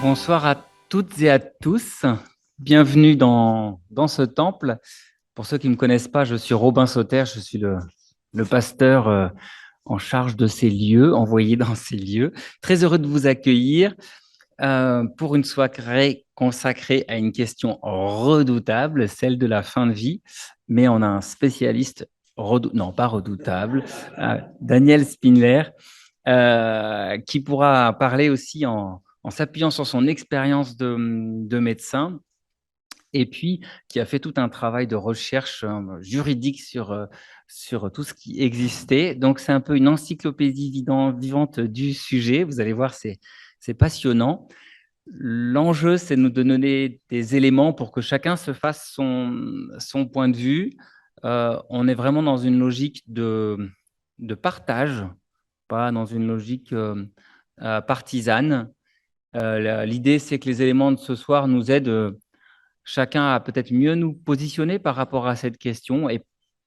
Bonsoir à toutes et à tous. Bienvenue dans ce temple. Pour ceux qui ne me connaissent pas, je suis Robin Sauter, je suis le pasteur en charge de ces lieux, envoyé dans ces lieux. Très heureux de vous accueillir pour une soirée consacrée à une question redoutable, celle de la fin de vie. Mais on a un spécialiste, non pas redoutable, Daniel Spindler, qui pourra parler aussi en s'appuyant sur son expérience de médecin, et puis qui a fait tout un travail de recherche juridique sur tout ce qui existait. Donc, c'est un peu une encyclopédie vivante du sujet. Vous allez voir, c'est passionnant. L'enjeu, c'est de nous donner des éléments pour que chacun se fasse son point de vue. On est vraiment dans une logique de partage, pas dans une logique partisane. L'idée, c'est que les éléments de ce soir nous aident chacun à peut-être mieux nous positionner par rapport à cette question, et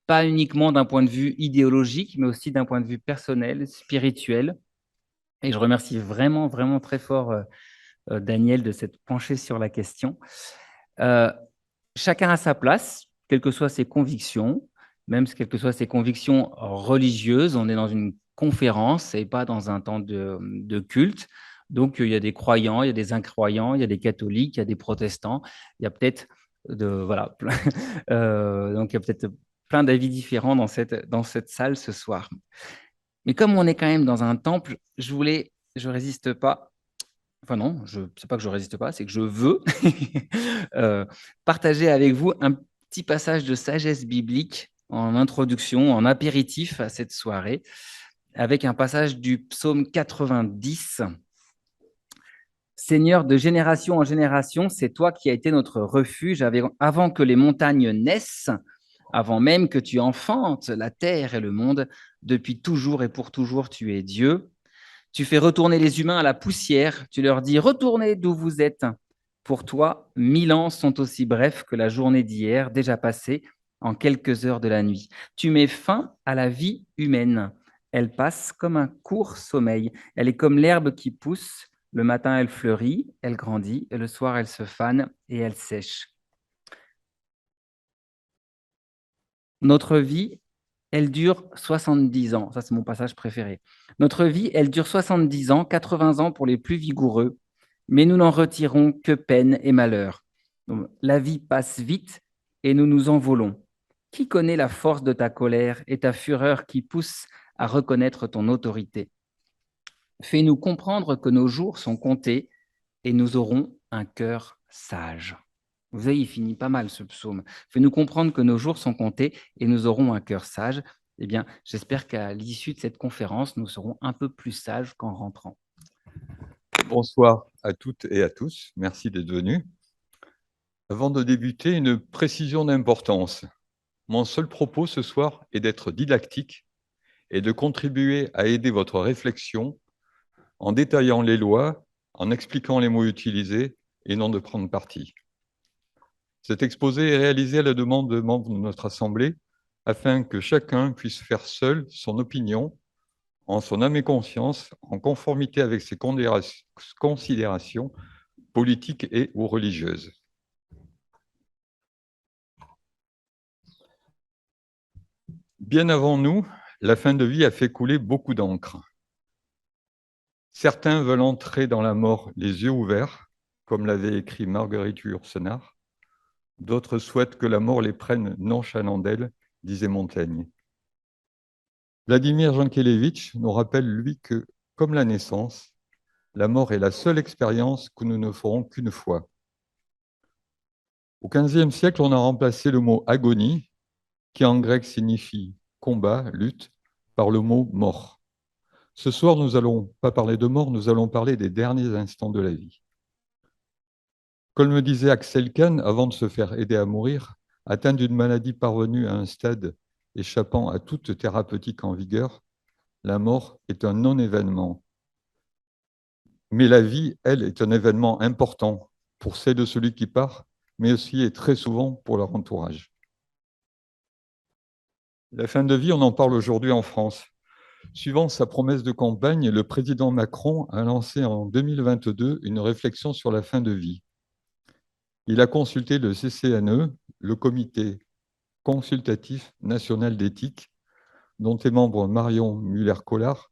pas uniquement d'un point de vue idéologique, mais aussi d'un point de vue personnel, spirituel. Et je remercie vraiment, vraiment très fort Daniel de s'être penché sur la question. Euh, Chacun a sa place, quelles que soient ses convictions, même quelles que soient ses convictions religieuses. On est dans une conférence et pas dans un temps de culte. Donc, il y a des croyants, il y a des incroyants, il y a des catholiques, il y a des protestants. Il y a peut-être voilà, donc il y a peut-être plein d'avis différents dans cette salle ce soir. Mais comme on est quand même dans un temple, je résiste pas. Enfin non, c'est pas que je résiste pas, c'est que je veux euh, partager avec vous un petit passage de sagesse biblique en introduction, en apéritif à cette soirée, avec un passage du psaume 90. Seigneur, de génération en génération, c'est toi qui as été notre refuge avant que les montagnes naissent, avant même que tu enfantes la terre et le monde. Depuis toujours et pour toujours, tu es Dieu. Tu fais retourner les humains à la poussière. Tu leur dis, retournez d'où vous êtes. Pour toi, 1000 ans sont aussi brefs que la journée d'hier, déjà passée en quelques heures de la nuit. Tu mets fin à la vie humaine. Elle passe comme un court sommeil. Elle est comme l'herbe qui pousse. Le matin, elle fleurit, elle grandit, et le soir, elle se fane et elle sèche. Notre vie, elle dure 70 ans. Ça, c'est mon passage préféré. Notre vie, elle dure 70 ans, 80 ans pour les plus vigoureux, mais nous n'en retirons que peine et malheur. Donc, la vie passe vite et nous nous envolons. Qui connaît la force de ta colère et ta fureur qui pousse à reconnaître ton autorité? Fais-nous comprendre que nos jours sont comptés et nous aurons un cœur sage. Vous voyez, il finit pas mal ce psaume. Fais-nous comprendre que nos jours sont comptés et nous aurons un cœur sage. Eh bien, j'espère qu'à l'issue de cette conférence, nous serons un peu plus sages qu'en rentrant. Bonsoir à toutes et à tous. Merci d'être venus. Avant de débuter, une précision d'importance. Mon seul propos ce soir est d'être didactique et de contribuer à aider votre réflexion en détaillant les lois, en expliquant les mots utilisés et non de prendre parti. Cet exposé est réalisé à la demande de membres de notre Assemblée afin que chacun puisse faire seul son opinion en son âme et conscience, en conformité avec ses considérations politiques et ou religieuses. Bien avant nous, la fin de vie a fait couler beaucoup d'encre. Certains veulent entrer dans la mort les yeux ouverts, comme l'avait écrit Marguerite Yourcenar. D'autres souhaitent que la mort les prenne nonchalant d'elle, disait Montaigne. Vladimir Jankélévitch nous rappelle, lui, que, comme la naissance, la mort est la seule expérience que nous ne ferons qu'une fois. Au XVe siècle, on a remplacé le mot agonie, qui en grec signifie combat, lutte, par le mot mort. Ce soir, nous n'allons pas parler de mort, nous allons parler des derniers instants de la vie. Comme me disait Axel Kahn, avant de se faire aider à mourir, atteint d'une maladie parvenue à un stade échappant à toute thérapeutique en vigueur, la mort est un non-événement. Mais la vie, elle, est un événement important pour celle de celui qui part, mais aussi et très souvent pour leur entourage. La fin de vie, on en parle aujourd'hui en France. Suivant sa promesse de campagne, le président Macron a lancé en 2022 une réflexion sur la fin de vie. Il a consulté le CCNE, le Comité consultatif national d'éthique, dont est membre Marion Muller-Collard,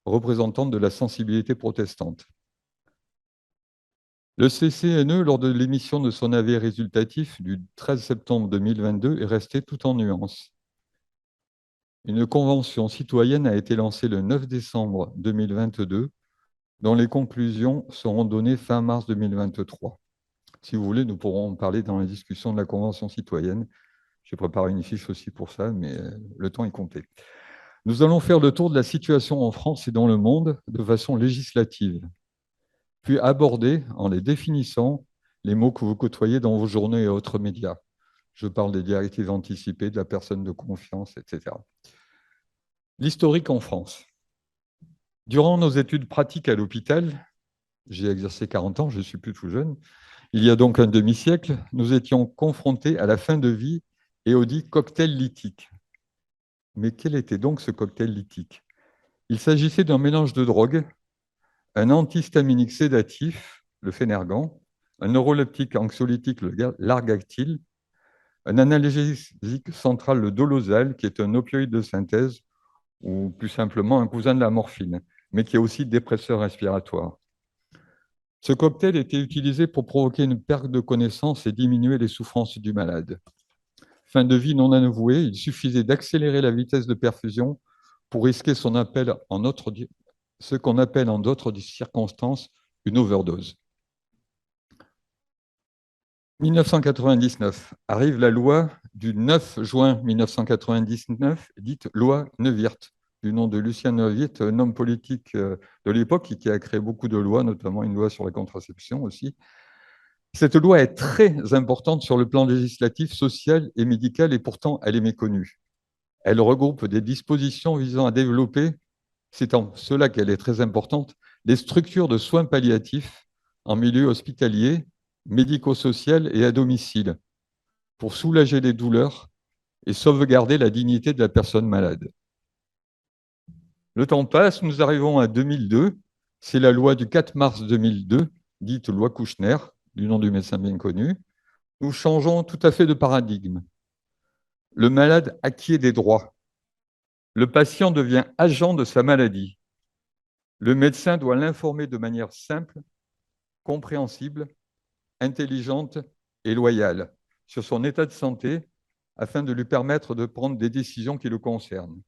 représentante de la sensibilité protestante. Le CCNE, lors de l'émission de son avis résultatif du 13 septembre 2022, est resté tout en nuances. Une convention citoyenne a été lancée le 9 décembre 2022, dont les conclusions seront données fin mars 2023. Si vous voulez, nous pourrons en parler dans la discussion de la convention citoyenne. J'ai préparé une fiche aussi pour ça, mais le temps est compté. Nous allons faire le tour de la situation en France et dans le monde de façon législative, puis aborder, en les définissant, les mots que vous côtoyez dans vos journaux et autres médias. Je parle des directives anticipées, de la personne de confiance, etc. L'historique en France. Durant nos études pratiques à l'hôpital, j'ai exercé 40 ans, je ne suis plus tout jeune, il y a donc un demi-siècle, nous étions confrontés à la fin de vie et au dit cocktail lithique. Mais quel était donc ce cocktail lithique? Il s'agissait d'un mélange de drogues, un antihistaminique sédatif, le Phénergan, un neuroleptique anxiolytique, le Largactil, un analgésique central, le Dolozal, qui est un opioïde de synthèse, ou plus simplement un cousin de la morphine, mais qui est aussi dépresseur respiratoire. Ce cocktail était utilisé pour provoquer une perte de connaissance et diminuer les souffrances du malade. Fin de vie non avouée, il suffisait d'accélérer la vitesse de perfusion pour risquer ce qu'on appelle en d'autres circonstances une overdose. 1999, arrive la loi du 9 juin 1999, dite loi Neuwirth, du nom de Lucien Neuwirth, un homme politique de l'époque qui a créé beaucoup de lois, notamment une loi sur la contraception aussi. Cette loi est très importante sur le plan législatif, social et médical, et pourtant elle est méconnue. Elle regroupe des dispositions visant à développer, c'est en cela qu'elle est très importante, les structures de soins palliatifs en milieu hospitalier, médico-social et à domicile, pour soulager les douleurs et sauvegarder la dignité de la personne malade. Le temps passe, nous arrivons à 2002, c'est la loi du 4 mars 2002, dite loi Kouchner, du nom du médecin bien connu. Nous changeons tout à fait de paradigme. Le malade acquiert des droits. Le patient devient agent de sa maladie. Le médecin doit l'informer de manière simple, compréhensible, intelligente et loyale sur son état de santé afin de lui permettre de prendre des décisions qui le concernent.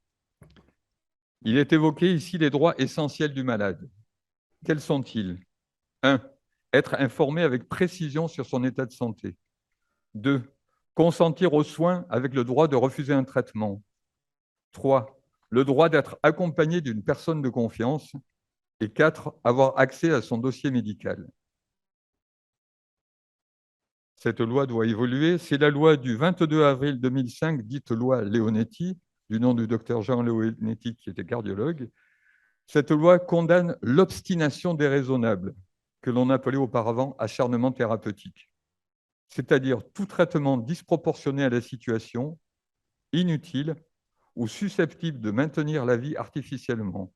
Il est évoqué ici les droits essentiels du malade. Quels sont-ils? 1. Être informé avec précision sur son état de santé. 2. Consentir aux soins avec le droit de refuser un traitement. 3. Le droit d'être accompagné d'une personne de confiance. Et 4. Avoir accès à son dossier médical. Cette loi doit évoluer. C'est la loi du 22 avril 2005, dite loi Leonetti, du nom du docteur Jean Leonetti, qui était cardiologue. Cette loi condamne l'obstination déraisonnable, que l'on appelait auparavant acharnement thérapeutique, c'est-à-dire tout traitement disproportionné à la situation, inutile ou susceptible de maintenir la vie artificiellement.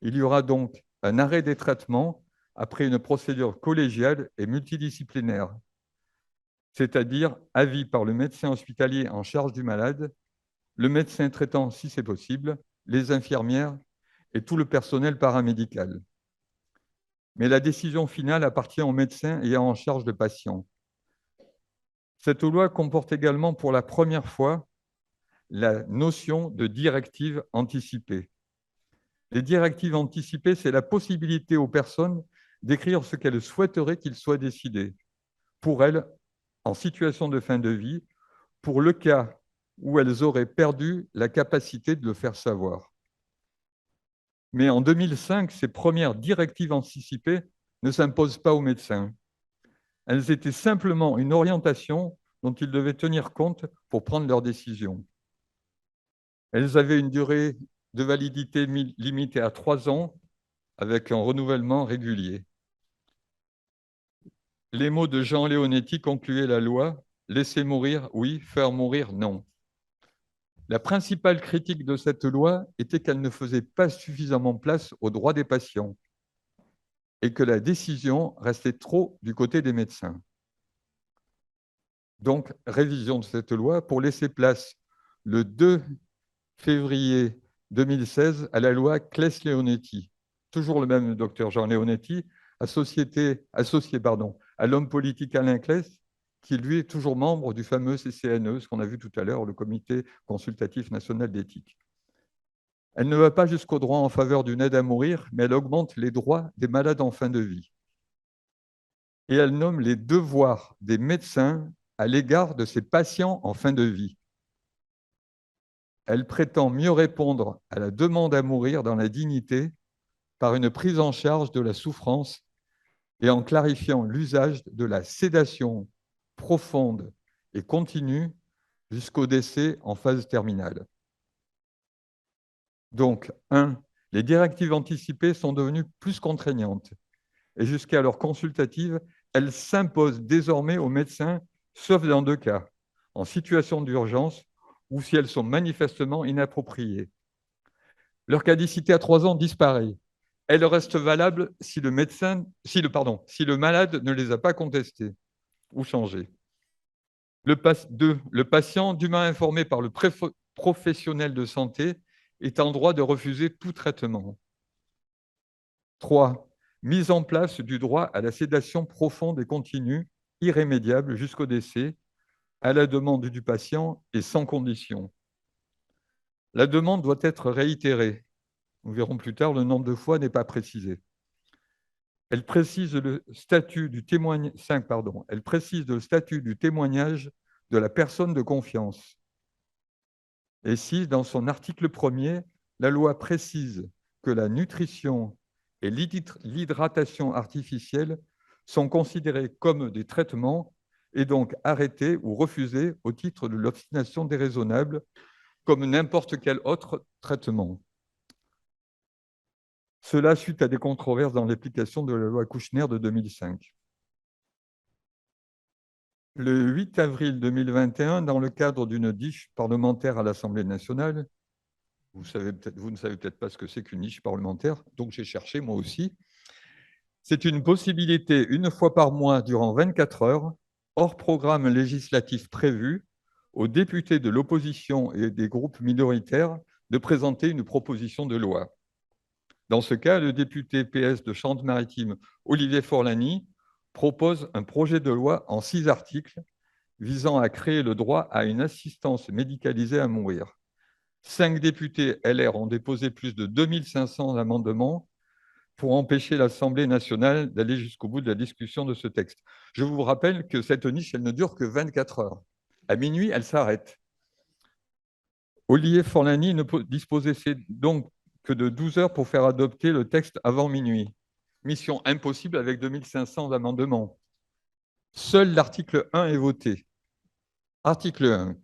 Il y aura donc un arrêt des traitements après une procédure collégiale et multidisciplinaire, c'est-à-dire avis par le médecin hospitalier en charge du malade, le médecin traitant si c'est possible, les infirmières et tout le personnel paramédical. Mais la décision finale appartient au médecin ayant en charge le patient. Cette loi comporte également pour la première fois la notion de directive anticipée. Les directives anticipées, c'est la possibilité aux personnes d'écrire ce qu'elles souhaiteraient qu'il soit décidé pour elles en situation de fin de vie, pour le cas où elles auraient perdu la capacité de le faire savoir. Mais en 2005, ces premières directives anticipées ne s'imposent pas aux médecins. Elles étaient simplement une orientation dont ils devaient tenir compte pour prendre leurs décisions. Elles avaient une durée de validité limitée à 3 ans avec un renouvellement régulier. Les mots de Jean Leonetti concluaient la loi « Laisser mourir, oui, faire mourir, non ». La principale critique de cette loi était qu'elle ne faisait pas suffisamment place aux droits des patients et que la décision restait trop du côté des médecins. Donc, révision de cette loi pour laisser place le 2 février 2016 à la loi Claes-Leonetti. Toujours le même docteur Jean Leonetti, associé à l'homme politique Alain Claes, qui lui est toujours membre du fameux CCNE, ce qu'on a vu tout à l'heure, le Comité consultatif national d'éthique. Elle ne va pas jusqu'au droit en faveur d'une aide à mourir, mais elle augmente les droits des malades en fin de vie. Et elle nomme les devoirs des médecins à l'égard de ces patients en fin de vie. Elle prétend mieux répondre à la demande à mourir dans la dignité par une prise en charge de la souffrance et en clarifiant l'usage de la sédation profonde et continue jusqu'au décès en phase terminale. Donc, 1. Les directives anticipées sont devenues plus contraignantes et jusqu'alors consultatives, elles s'imposent désormais aux médecins, sauf dans 2 cas, en situation d'urgence ou si elles sont manifestement inappropriées. Leur caducité à 3 ans disparaît. Elle reste valable si le malade ne les a pas contestées ou changées. 2. Le patient, dûment informé par le professionnel de santé, est en droit de refuser tout traitement. 3. Mise en place du droit à la sédation profonde et continue, irrémédiable jusqu'au décès, à la demande du patient et sans condition. La demande doit être réitérée. Nous verrons plus tard, le nombre de fois n'est pas précisé. Elle précise le statut du témoignage de la personne de confiance. Et 6, dans son article 1er, la loi précise que la nutrition et l'hydratation artificielle sont considérées comme des traitements et donc arrêtés ou refusés au titre de l'obstination déraisonnable, comme n'importe quel autre traitement. Cela suite à des controverses dans l'application de la loi Kouchner de 2005. Le 8 avril 2021, dans le cadre d'une niche parlementaire à l'Assemblée nationale, vous ne savez peut-être pas ce que c'est qu'une niche parlementaire, donc j'ai cherché moi aussi. C'est une possibilité, une fois par mois, durant 24 heures, hors programme législatif prévu, aux députés de l'opposition et des groupes minoritaires de présenter une proposition de loi. Dans ce cas, le député PS de Charente-Maritime, Olivier Forlani, propose un projet de loi en 6 articles visant à créer le droit à une assistance médicalisée à mourir. 5 députés LR ont déposé plus de 2500 amendements pour empêcher l'Assemblée nationale d'aller jusqu'au bout de la discussion de ce texte. Je vous rappelle que cette niche, elle ne dure que 24 heures. À minuit, elle s'arrête. Olivier Forlani ne disposait donc que de 12 heures pour faire adopter le texte avant minuit. Mission impossible avec 2500 amendements. Seul l'article 1 est voté. Article 1.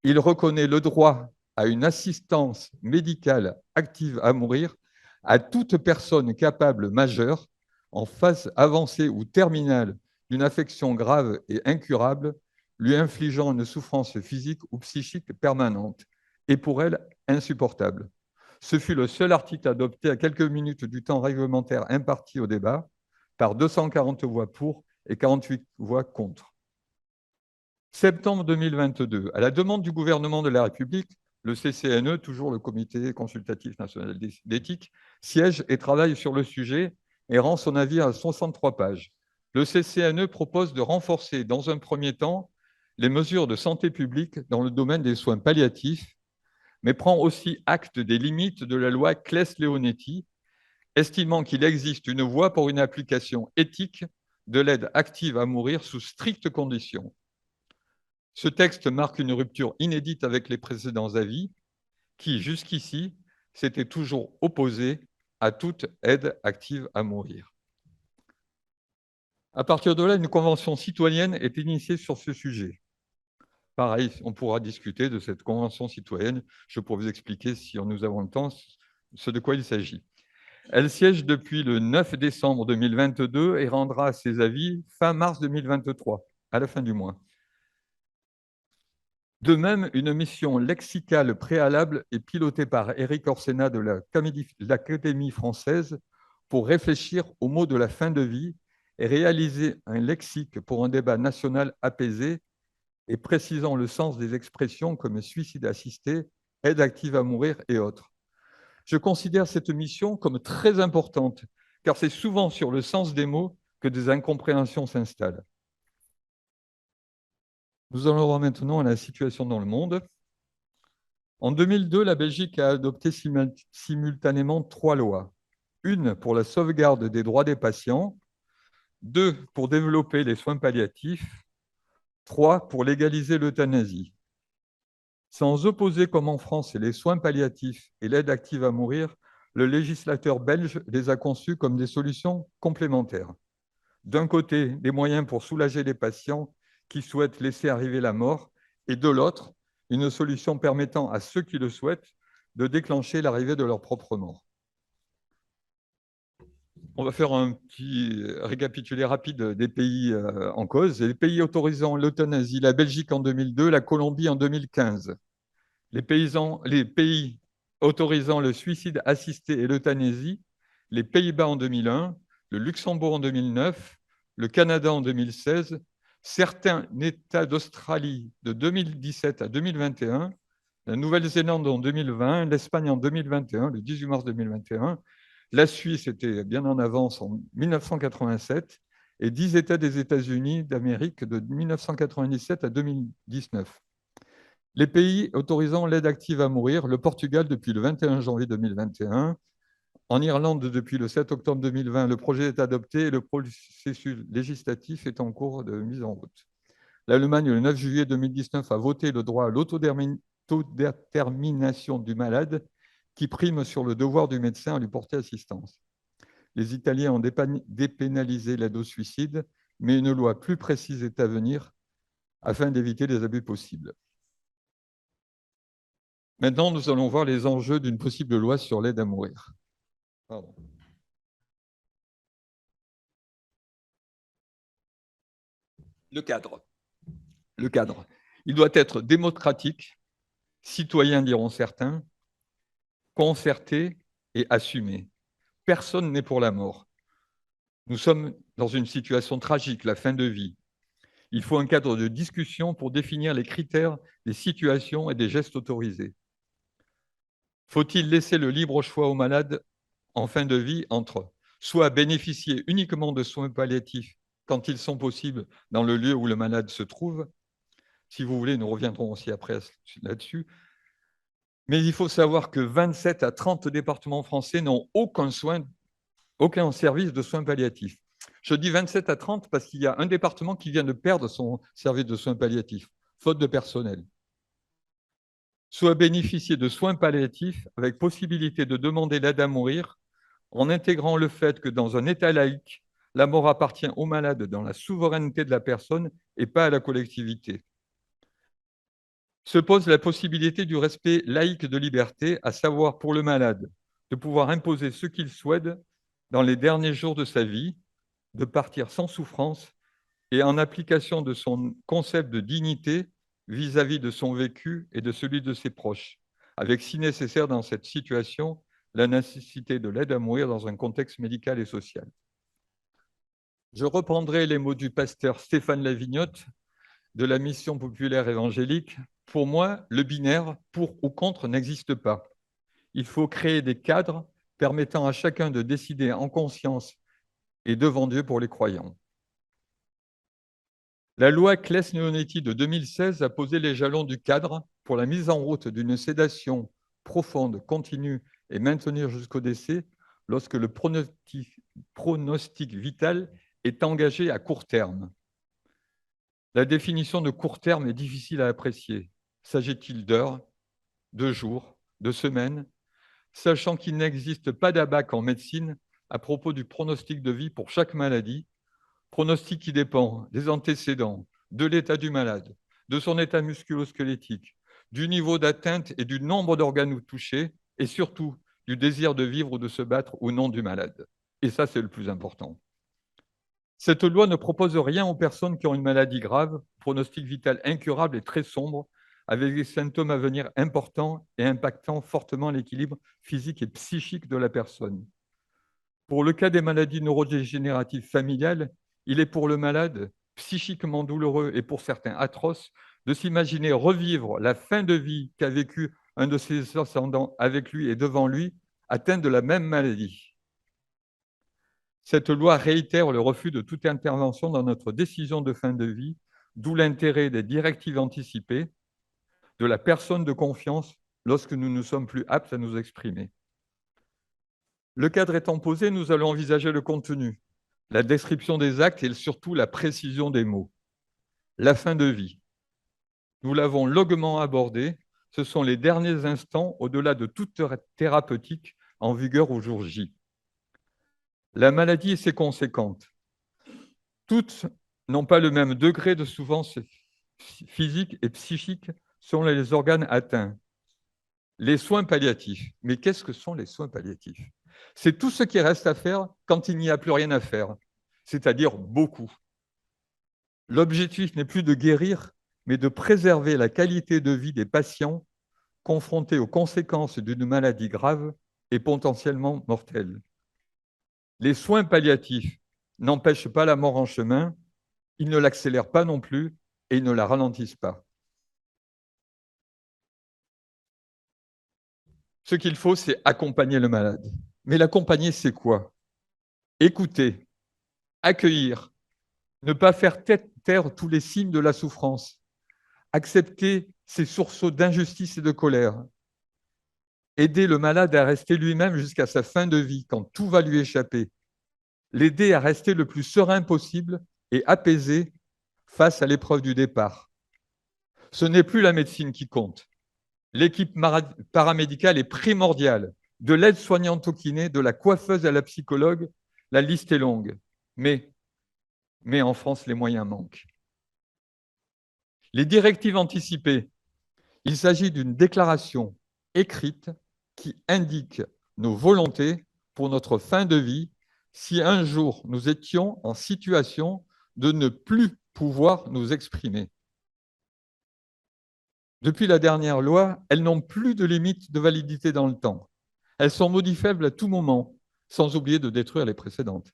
Il reconnaît le droit à une assistance médicale active à mourir à toute personne capable majeure en phase avancée ou terminale d'une affection grave et incurable, lui infligeant une souffrance physique ou psychique permanente et pour elle insupportable. Ce fut le seul article adopté à quelques minutes du temps réglementaire imparti au débat par 240 voix pour et 48 voix contre. Septembre 2022, à la demande du gouvernement de la République, le CCNE, toujours le Comité consultatif national d'éthique, siège et travaille sur le sujet et rend son avis à 63 pages. Le CCNE propose de renforcer, dans un premier temps, les mesures de santé publique dans le domaine des soins palliatifs, mais prend aussi acte des limites de la loi Claes-Leonetti, estimant qu'il existe une voie pour une application éthique de l'aide active à mourir sous strictes conditions. Ce texte marque une rupture inédite avec les précédents avis qui, jusqu'ici, s'étaient toujours opposés à toute aide active à mourir. À partir de là, une convention citoyenne est initiée sur ce sujet. Pareil, on pourra discuter de cette convention citoyenne. Je pourrais vous expliquer, si nous avons le temps, ce de quoi il s'agit. Elle siège depuis le 9 décembre 2022 et rendra ses avis fin mars 2023, à la fin du mois. De même, une mission lexicale préalable est pilotée par Éric Orsena de l'Académie française pour réfléchir aux mots de la fin de vie et réaliser un lexique pour un débat national apaisé et précisant le sens des expressions comme suicide assisté, aide active à mourir et autres. Je considère cette mission comme très importante, car c'est souvent sur le sens des mots que des incompréhensions s'installent. Nous allons voir maintenant la situation dans le monde. En 2002, la Belgique a adopté simultanément 3 lois. Une pour la sauvegarde des droits des patients, 2 pour développer les soins palliatifs, 3 pour légaliser l'euthanasie. Sans opposer comme en France les soins palliatifs et l'aide active à mourir, le législateur belge les a conçus comme des solutions complémentaires. D'un côté, des moyens pour soulager les patients qui souhaitent laisser arriver la mort, et de l'autre, une solution permettant à ceux qui le souhaitent de déclencher l'arrivée de leur propre mort. On va faire un petit récapitulé rapide des pays en cause. Les pays autorisant l'euthanasie, la Belgique en 2002, la Colombie en 2015. Les pays autorisant le suicide assisté et l'euthanasie, les Pays-Bas en 2001, le Luxembourg en 2009, le Canada en 2016, certains États d'Australie de 2017 à 2021, la Nouvelle-Zélande en 2020, l'Espagne en 2021, le 18 mars 2021, la Suisse était bien en avance en 1987 et 10 États des États-Unis d'Amérique de 1997 à 2019. Les pays autorisant l'aide active à mourir, le Portugal depuis le 21 janvier 2021, en Irlande depuis le 7 octobre 2020, le projet est adopté et le processus législatif est en cours de mise en route. L'Allemagne, le 9 juillet 2019, a voté le droit à l'autodétermination du malade qui prime sur le devoir du médecin à lui porter assistance. Les Italiens ont dépénalisé l'aide au suicide, mais une loi plus précise est à venir afin d'éviter les abus possibles. Maintenant, nous allons voir les enjeux d'une possible loi sur l'aide à mourir. Pardon. Le cadre. Le cadre. Il doit être démocratique, citoyen diront certains, concerté et assumé. Personne n'est pour la mort. Nous sommes dans une situation tragique, la fin de vie. Il faut un cadre de discussion pour définir les critères des situations et des gestes autorisés. Faut-il laisser le libre choix aux malades en fin de vie entre soit bénéficier uniquement de soins palliatifs quand ils sont possibles dans le lieu où le malade se trouve, si vous voulez, nous reviendrons aussi après là-dessus, mais il faut savoir que 27 à 30 départements français n'ont aucun service de soins palliatifs. Je dis 27 à 30 parce qu'il y a un département qui vient de perdre son service de soins palliatifs, faute de personnel. Soit bénéficier de soins palliatifs avec possibilité de demander l'aide à mourir en intégrant le fait que dans un État laïque, la mort appartient au malade dans la souveraineté de la personne et pas à la collectivité. Se pose la possibilité du respect laïque de liberté, à savoir pour le malade, de pouvoir imposer ce qu'il souhaite dans les derniers jours de sa vie, de partir sans souffrance et en application de son concept de dignité vis-à-vis de son vécu et de celui de ses proches, avec si nécessaire dans cette situation la nécessité de l'aide à mourir dans un contexte médical et social. Je reprendrai les mots du pasteur Stéphane Lavignotte de la Mission populaire évangélique. Pour moi, le binaire pour ou contre n'existe pas. Il faut créer des cadres permettant à chacun de décider en conscience et devant Dieu pour les croyants. La loi Claes-Leonetti de 2016 a posé les jalons du cadre pour la mise en route d'une sédation profonde, continue et maintenue jusqu'au décès lorsque le pronostic vital est engagé à court terme. La définition de court terme est difficile à apprécier. S'agit-il d'heures, de jours, de semaines, sachant qu'il n'existe pas d'abac en médecine à propos du pronostic de vie pour chaque maladie, pronostic qui dépend des antécédents, de l'état du malade, de son état musculo-squelettique, du niveau d'atteinte et du nombre d'organes touchés, et surtout du désir de vivre ou de se battre ou non du malade. Et ça, c'est le plus important. Cette loi ne propose rien aux personnes qui ont une maladie grave, pronostic vital incurable et très sombre, avec des symptômes à venir importants et impactant fortement l'équilibre physique et psychique de la personne. Pour le cas des maladies neurodégénératives familiales, il est pour le malade psychiquement douloureux et pour certains atroce de s'imaginer revivre la fin de vie qu'a vécu un de ses ascendants avec lui et devant lui, atteint de la même maladie. Cette loi réitère le refus de toute intervention dans notre décision de fin de vie, d'où l'intérêt des directives anticipées, de la personne de confiance lorsque nous ne sommes plus aptes à nous exprimer. Le cadre étant posé, nous allons envisager le contenu, la description des actes et surtout la précision des mots. La fin de vie. Nous l'avons longuement abordé, ce sont les derniers instants au-delà de toute thérapeutique en vigueur au jour J. La maladie et ses conséquences. Toutes n'ont pas le même degré de souffrance physique et psychique selon les organes atteints. Les soins palliatifs. Mais qu'est-ce que sont les soins palliatifs? C'est tout ce qui reste à faire quand il n'y a plus rien à faire, c'est-à-dire beaucoup. L'objectif n'est plus de guérir, mais de préserver la qualité de vie des patients confrontés aux conséquences d'une maladie grave et potentiellement mortelle. Les soins palliatifs n'empêchent pas la mort en chemin, ils ne l'accélèrent pas non plus et ils ne la ralentissent pas. Ce qu'il faut, c'est accompagner le malade. Mais l'accompagner, c'est quoi? Écouter, accueillir, ne pas faire taire tous les signes de la souffrance, accepter ses sursauts d'injustice et de colère, aider le malade à rester lui-même jusqu'à sa fin de vie, quand tout va lui échapper, l'aider à rester le plus serein possible et apaisé face à l'épreuve du départ. Ce n'est plus la médecine qui compte. L'équipe paramédicale est primordiale, de l'aide-soignante au kiné, de la coiffeuse à la psychologue, la liste est longue. Mais en France, les moyens manquent. Les directives anticipées, il s'agit d'une déclaration écrite qui indique nos volontés pour notre fin de vie si un jour nous étions en situation de ne plus pouvoir nous exprimer. Depuis la dernière loi, elles n'ont plus de limite de validité dans le temps. Elles sont modifiables à tout moment, sans oublier de détruire les précédentes.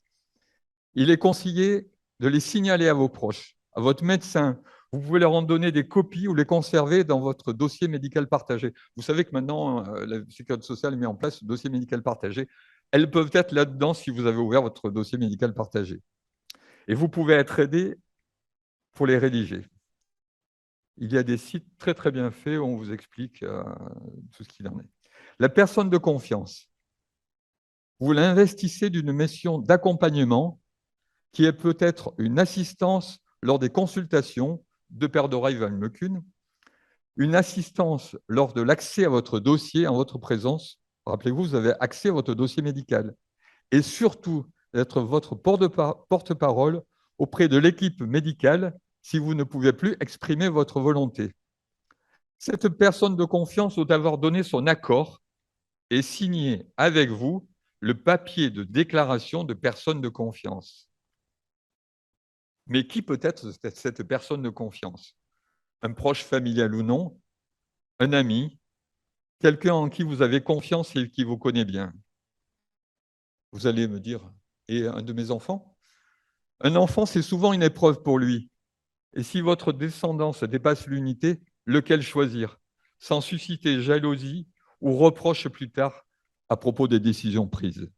Il est conseillé de les signaler à vos proches, à votre médecin. Vous pouvez leur en donner des copies ou les conserver dans votre dossier médical partagé. Vous savez que maintenant, la Sécurité sociale met en place ce dossier médical partagé. Elles peuvent être là-dedans si vous avez ouvert votre dossier médical partagé. Et vous pouvez être aidé pour les rédiger. Il y a des sites très, très bien faits où on vous explique tout ce qu'il en est. La personne de confiance. Vous l'investissez d'une mission d'accompagnement qui est peut-être une assistance lors des consultations, deux paires d'oreilles valent mieux qu'une, une assistance lors de l'accès à votre dossier en votre présence. Rappelez-vous, vous avez accès à votre dossier médical. Et surtout, d'être votre porte-parole auprès de l'équipe médicale si vous ne pouvez plus exprimer votre volonté. Cette personne de confiance doit avoir donné son accord et signé avec vous le papier de déclaration de personne de confiance. Mais qui peut être cette personne de confiance? Un proche familial ou non, un ami, quelqu'un en qui vous avez confiance et qui vous connaît bien. Vous allez me dire, et un de mes enfants? Un enfant, c'est souvent une épreuve pour lui. Et si votre descendance dépasse l'unité, lequel choisir, sans susciter jalousie ou reproche plus tard à propos des décisions prises?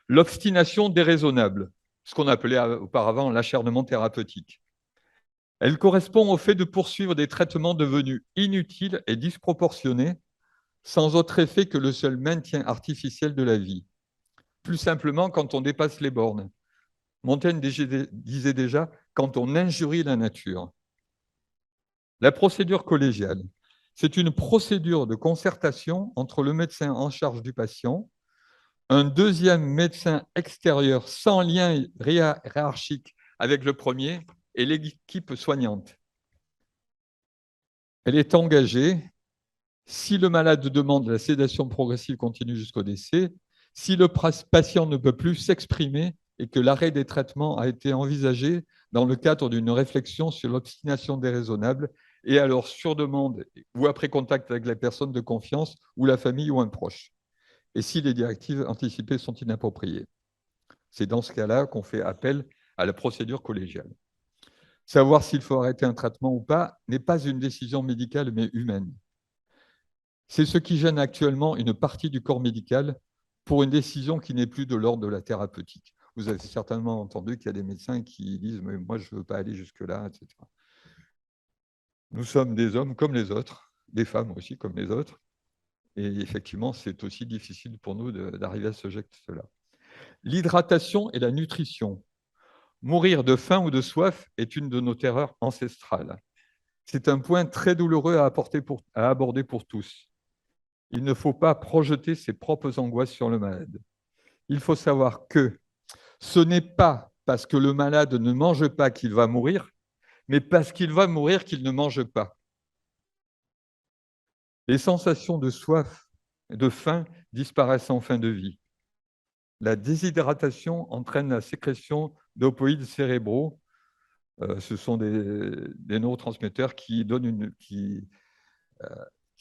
L'obstination déraisonnable, ce qu'on appelait auparavant l'acharnement thérapeutique. Elle correspond au fait de poursuivre des traitements devenus inutiles et disproportionnés, sans autre effet que le seul maintien artificiel de la vie. Plus simplement, quand on dépasse les bornes. Montaigne disait déjà « quand on injurie la nature ». La procédure collégiale, c'est une procédure de concertation entre le médecin en charge du patient, un deuxième médecin extérieur sans lien hiérarchique avec le premier et l'équipe soignante. Elle est engagée si le malade demande la sédation progressive continue jusqu'au décès, si le patient ne peut plus s'exprimer et que l'arrêt des traitements a été envisagé dans le cadre d'une réflexion sur l'obstination déraisonnable et alors sur demande ou après contact avec la personne de confiance ou la famille ou un proche. Et si les directives anticipées sont inappropriées. C'est dans ce cas-là qu'on fait appel à la procédure collégiale. Savoir s'il faut arrêter un traitement ou pas n'est pas une décision médicale, mais humaine. C'est ce qui gêne actuellement une partie du corps médical pour une décision qui n'est plus de l'ordre de la thérapeutique. Vous avez certainement entendu qu'il y a des médecins qui disent « mais moi, je ne veux pas aller jusque-là », etc. Nous sommes des hommes comme les autres, des femmes aussi comme les autres, et effectivement, c'est aussi difficile pour nous d'arriver à ce geste-là. L'hydratation et la nutrition. Mourir de faim ou de soif est une de nos terreurs ancestrales. C'est un point très douloureux à aborder pour tous. Il ne faut pas projeter ses propres angoisses sur le malade. Il faut savoir que ce n'est pas parce que le malade ne mange pas qu'il va mourir, mais parce qu'il va mourir qu'il ne mange pas. Les sensations de soif et de faim disparaissent en fin de vie. La déshydratation entraîne la sécrétion d'opioïdes cérébraux. Ce sont des neurotransmetteurs qui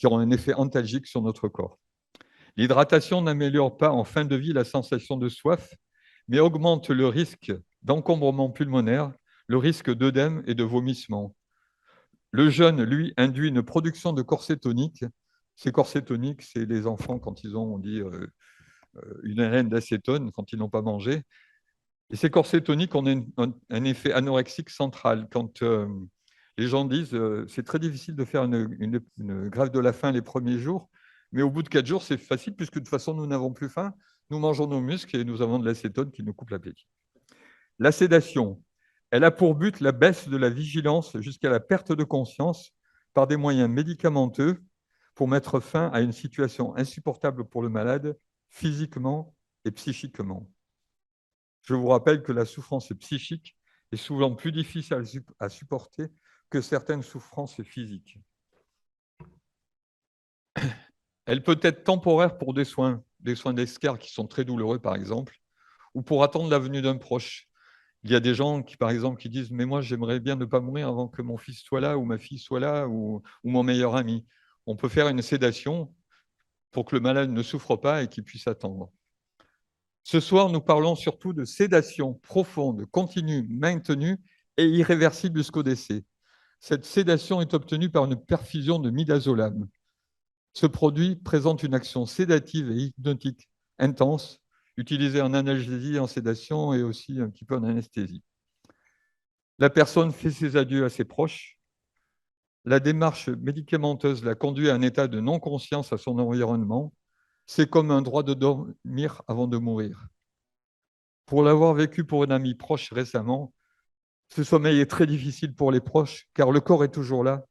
ont un effet antalgique sur notre corps. L'hydratation n'améliore pas en fin de vie la sensation de soif, mais augmente le risque d'encombrement pulmonaire, le risque d'œdème et de vomissement. Le jeûne, lui, induit une production de corsets toniques. Ces corsets toniques, c'est les enfants quand ils ont, on dit, une haleine d'acétone, quand ils n'ont pas mangé. Et ces corsets toniques ont un effet anorexique central. Quand les gens disent c'est très difficile de faire une grève de la faim les premiers jours, mais au bout de 4 jours, c'est facile puisque de toute façon, nous n'avons plus faim, nous mangeons nos muscles et nous avons de l'acétone qui nous coupe l'appétit. La sédation, elle a pour but la baisse de la vigilance jusqu'à la perte de conscience par des moyens médicamenteux pour mettre fin à une situation insupportable pour le malade, physiquement et psychiquement. Je vous rappelle que la souffrance psychique est souvent plus difficile à supporter que certaines souffrances physiques. Elle peut être temporaire pour des soins d'escar qui sont très douloureux, par exemple, ou pour attendre la venue d'un proche. Il y a des gens qui, par exemple, qui disent « mais moi, j'aimerais bien ne pas mourir avant que mon fils soit là, ou ma fille soit là, ou mon meilleur ami ». On peut faire une sédation pour que le malade ne souffre pas et qu'il puisse attendre. Ce soir, nous parlons surtout de sédation profonde, continue, maintenue et irréversible jusqu'au décès. Cette sédation est obtenue par une perfusion de midazolam. Ce produit présente une action sédative et hypnotique intense, utilisée en analgésie, en sédation et aussi un petit peu en anesthésie. La personne fait ses adieux à ses proches. La démarche médicamenteuse la conduit à un état de non-conscience à son environnement. C'est comme un droit de dormir avant de mourir. Pour l'avoir vécu pour un ami proche récemment, ce sommeil est très difficile pour les proches, car le corps est toujours là,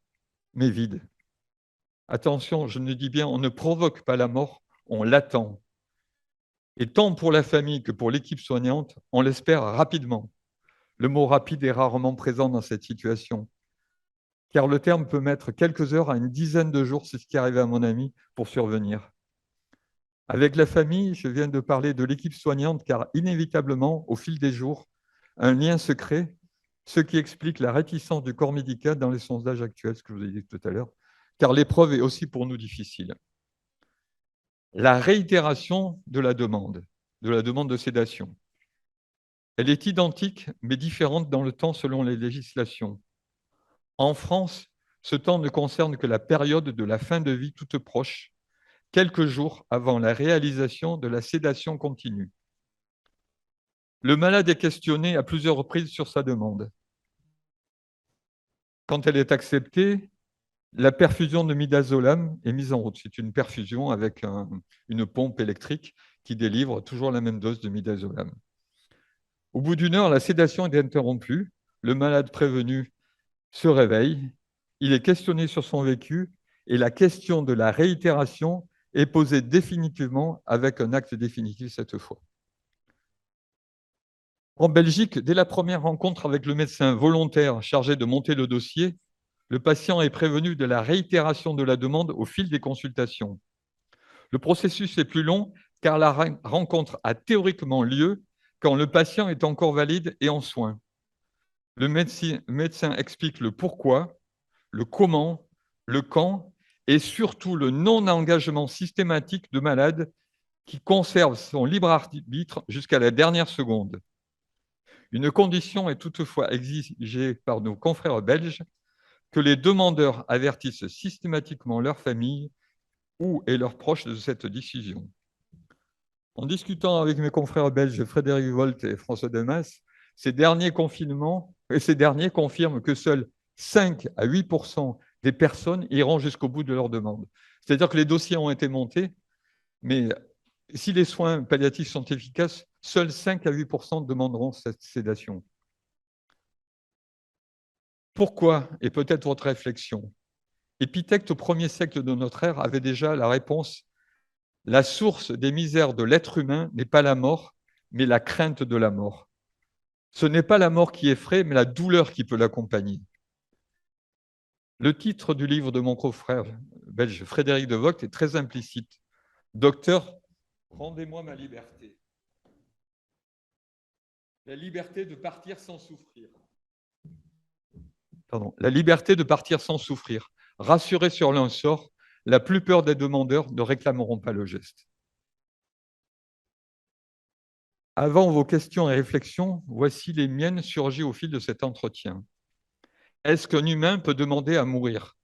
mais vide. Attention, je ne dis bien, on ne provoque pas la mort, on l'attend. Et tant pour la famille que pour l'équipe soignante, on l'espère rapidement. Le mot rapide est rarement présent dans cette situation, car le terme peut mettre quelques heures à une dizaine de jours, c'est ce qui arrive à mon ami, pour survenir. Avec la famille, je viens de parler de l'équipe soignante, car inévitablement, au fil des jours, un lien se crée, ce qui explique la réticence du corps médical dans les sondages actuels, ce que je vous ai dit tout à l'heure, car l'épreuve est aussi pour nous difficile. La réitération de la demande de sédation. Elle est identique, mais différente dans le temps selon les législations. En France, ce temps ne concerne que la période de la fin de vie toute proche, quelques jours avant la réalisation de la sédation continue. Le malade est questionné à plusieurs reprises sur sa demande. Quand elle est acceptée, la perfusion de midazolam est mise en route. C'est une perfusion avec une pompe électrique qui délivre toujours la même dose de midazolam. Au bout d'une heure, la sédation est interrompue. Le malade prévenu se réveille. Il est questionné sur son vécu et la question de la réitération est posée définitivement avec un acte définitif cette fois. En Belgique, dès la première rencontre avec le médecin volontaire chargé de monter le dossier, le patient est prévenu de la réitération de la demande au fil des consultations. Le processus est plus long car la rencontre a théoriquement lieu quand le patient est encore valide et en soins. Le médecin explique le pourquoi, le comment, le quand et surtout le non-engagement systématique de malade qui conserve son libre arbitre jusqu'à la dernière seconde. Une condition est toutefois exigée par nos confrères belges, que les demandeurs avertissent systématiquement leur famille ou et leurs proches de cette décision. En discutant avec mes confrères belges Frédéric Volt et François Delmas, ces derniers confirment que seuls 5 à 8% des personnes iront jusqu'au bout de leur demande. C'est-à-dire que les dossiers ont été montés, mais si les soins palliatifs sont efficaces, seuls 5 à 8% demanderont cette sédation. Pourquoi? Et peut-être votre réflexion. Épithète, au 1er siècle de notre ère, avait déjà la réponse. La source des misères de l'être humain n'est pas la mort, mais la crainte de la mort. Ce n'est pas la mort qui effraie, mais la douleur qui peut l'accompagner. Le titre du livre de mon confrère belge Frédéric de Vogt est très implicite. Docteur, rendez-moi ma liberté. La liberté de partir sans souffrir. La liberté de partir sans souffrir. Rassurés sur leur sort, la plupart des demandeurs ne réclameront pas le geste. Avant vos questions et réflexions, voici les miennes surgies au fil de cet entretien. Est-ce qu'un humain peut demander à mourir?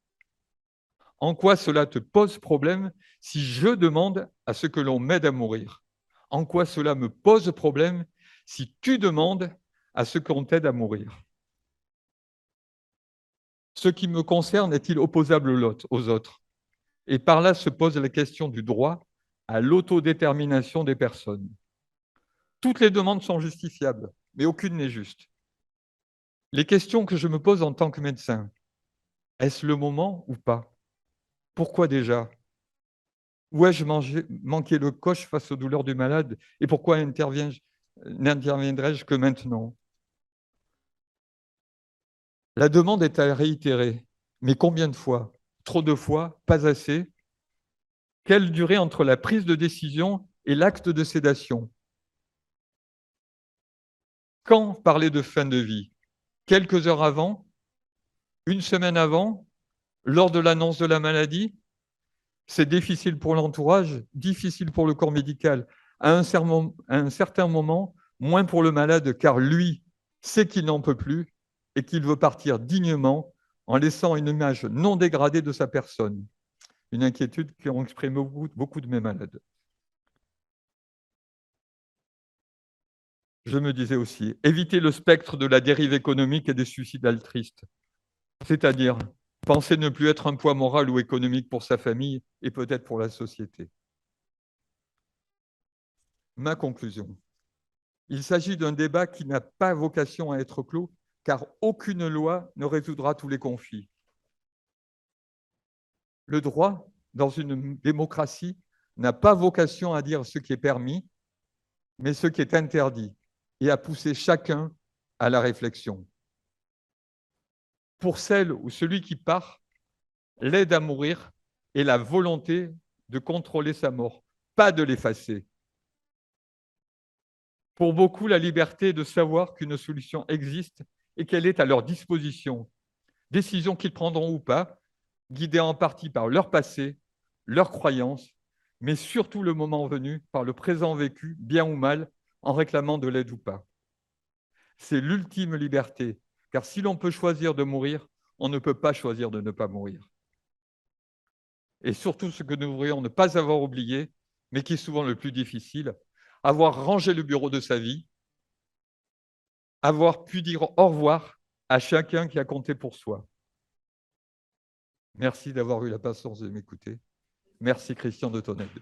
En quoi cela te pose problème si je demande à ce que l'on m'aide à mourir? En quoi cela me pose problème si tu demandes à ce qu'on t'aide à mourir? Ce qui me concerne est-il opposable aux autres? Et par là se pose la question du droit à l'autodétermination des personnes. Toutes les demandes sont justifiables, mais aucune n'est juste. Les questions que je me pose en tant que médecin, est-ce le moment ou pas? Pourquoi déjà? Où ai-je manqué le coche face aux douleurs du malade et pourquoi n'interviendrai-je que maintenant? La demande est à réitérer, mais combien de fois? Trop de fois? Pas assez? Quelle durée entre la prise de décision et l'acte de sédation? Quand parler de fin de vie? Quelques heures avant? Une semaine avant? Lors de l'annonce de la maladie? C'est difficile pour l'entourage, difficile pour le corps médical. À un certain moment, moins pour le malade, car lui sait qu'il n'en peut plus et qu'il veut partir dignement en laissant une image non dégradée de sa personne. Une inquiétude qu'ont exprimé beaucoup de mes malades. Je me disais aussi, éviter le spectre de la dérive économique et des suicides altruistes. C'est-à-dire, penser ne plus être un poids moral ou économique pour sa famille et peut-être pour la société. Ma conclusion. Il s'agit d'un débat qui n'a pas vocation à être clos, car aucune loi ne résoudra tous les conflits. Le droit, dans une démocratie, n'a pas vocation à dire ce qui est permis, mais ce qui est interdit, et à pousser chacun à la réflexion. Pour celle ou celui qui part, l'aide à mourir est la volonté de contrôler sa mort, pas de l'effacer. Pour beaucoup, la liberté est de savoir qu'une solution existe et qu'elle est à leur disposition. Décisions qu'ils prendront ou pas, guidées en partie par leur passé, leurs croyances, mais surtout le moment venu par le présent vécu, bien ou mal, en réclamant de l'aide ou pas. C'est l'ultime liberté, car si l'on peut choisir de mourir, on ne peut pas choisir de ne pas mourir. Et surtout ce que nous devrions ne pas avoir oublié, mais qui est souvent le plus difficile, avoir rangé le bureau de sa vie, avoir pu dire au revoir à chacun qui a compté pour soi. Merci d'avoir eu la patience de m'écouter. Merci Christian de ton aide.